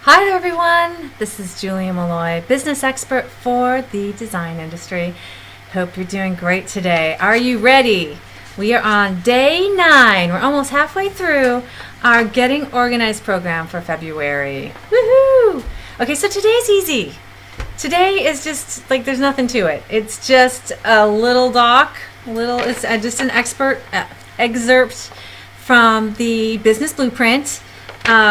Hi there, everyone. This is Julia Malloy, business expert for the design industry. Hope you're doing great today. Are you ready? We are on day 9. We're almost halfway through our Getting Organized program for February. Woohoo! Okay, so today's easy. Today is just like there's nothing to it. It's just a little doc, it's just an excerpt from the business blueprint.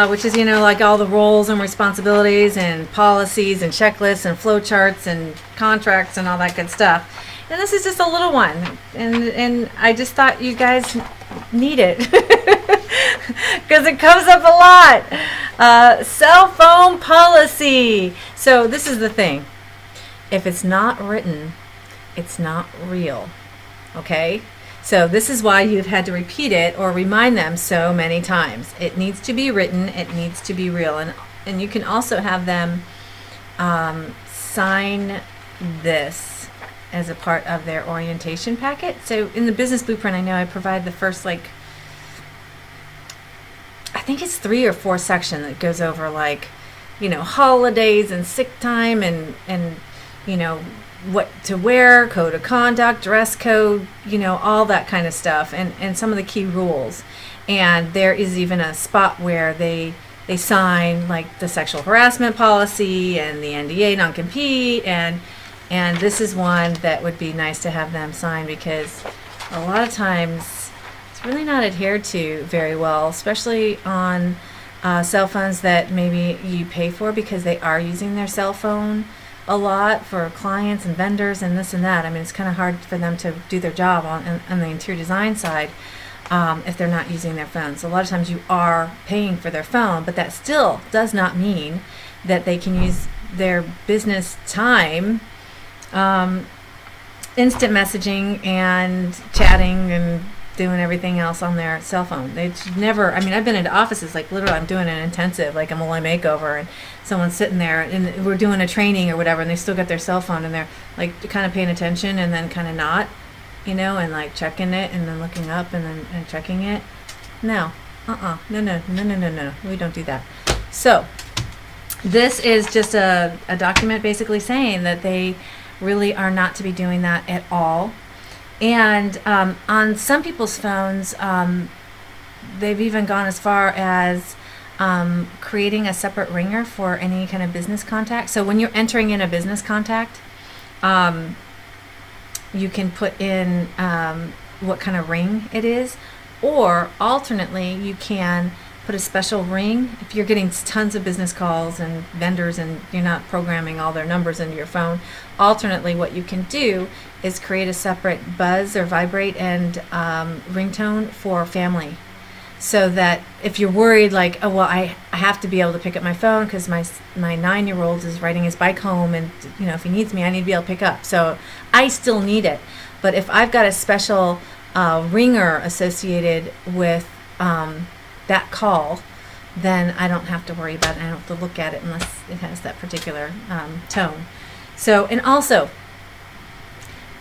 Which is, like all the roles and responsibilities and policies and checklists and flow charts and contracts and all that good stuff. And this is just a little one. And I just thought you guys need it because it comes up a lot. Cell phone policy. So this is the thing. If it's not written, it's not real. Okay? So this is why you've had to repeat it or remind them so many times. It needs to be written. It needs to be real. And you can also have them sign this as a part of their orientation packet. So in the business blueprint, I know I provide the first, I think it's 3 or 4 section that goes over holidays and sick time and what to wear, code of conduct, dress code, all that kind of stuff, and some of the key rules. And there is even a spot where they sign the sexual harassment policy and the NDA non-compete, and this is one that would be nice to have them sign because a lot of times it's really not adhered to very well, especially on cell phones that maybe you pay for because they are using their cell phone a lot for clients and vendors and this and that. I mean, it's kind of hard for them to do their job on the interior design side if they're not using their phone. So a lot of times you are paying for their phone, but that still does not mean that they can use their business time instant messaging and chatting and doing everything else on their cell phone. They should never, I've been into offices, literally I'm doing an intensive, a Malloy makeover, and someone's sitting there and we're doing a training or whatever, and they still got their cell phone and they're kind of paying attention and then kind of not, and checking it and then looking up and then checking it. No, no, we don't do that. So this is just a document basically saying that they really are not to be doing that at all. And on some people's phones, they've even gone as far as creating a separate ringer for any kind of business contact. So when you're entering in a business contact, you can put in what kind of ring it is, or alternately, you can put a special ring if you're getting tons of business calls and vendors and you're not programming all their numbers into your phone. Alternately, what you can do is create a separate buzz or vibrate and ringtone for family, so that if you're worried I have to be able to pick up my phone because my 9-year-old is riding his bike home and if he needs me I need to be able to pick up, so I still need it. But if I've got a special ringer associated with that call, then I don't have to worry about it. I don't have to look at it unless it has that particular tone. So, and also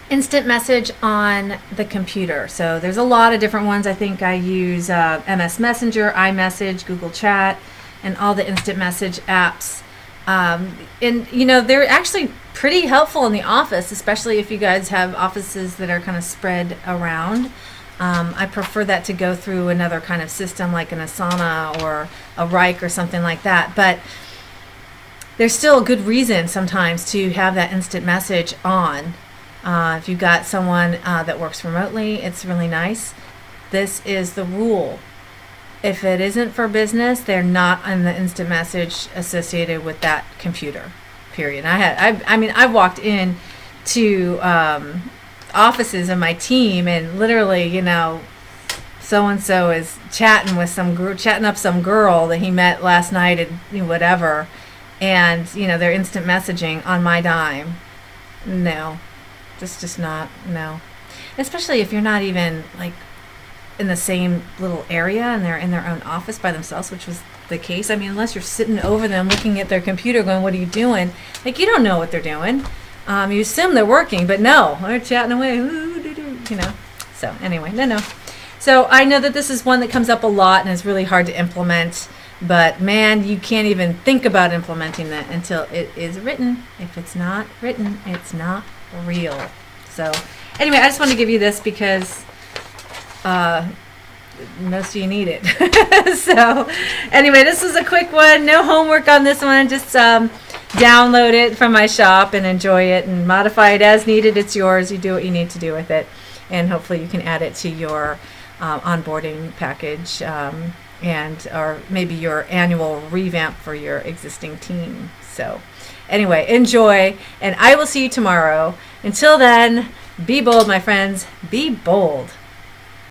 instant message on the computer. So there's a lot of different ones. I think I use MS Messenger, iMessage, Google Chat, and all the instant message apps. And they're actually pretty helpful in the office, especially if you guys have offices that are kind of spread around. I prefer that to go through another kind of system like an Asana or a Wrike or something like that. But there's still a good reason sometimes to have that instant message on. If you've got someone that works remotely, it's really nice. This is the rule. If it isn't for business, they're not on the instant message associated with that computer, period. I've walked in to offices of my team and literally, so-and-so is chatting up some girl that he met last night at whatever, and, they're instant messaging on my dime. No. That's just not, no. Especially if you're not even in the same little area and they're in their own office by themselves, which was the case. Unless you're sitting over them looking at their computer going, what are you doing? You don't know what they're doing. You assume they're working, but no, they're chatting away. So anyway, no. So I know that this is one that comes up a lot and is really hard to implement But man, you can't even think about implementing that until it is written. If it's not written, it's not real. So anyway, I just want to give you this because most of you need it. So anyway, this was a quick one. No homework on this one. Just download it from my shop and enjoy it and modify it as needed. It's yours. You do what you need to do with it. And hopefully you can add it to your onboarding package and or maybe your annual revamp for your existing team. So anyway, enjoy, and I will see you tomorrow. Until then, be bold, my friends. Be bold.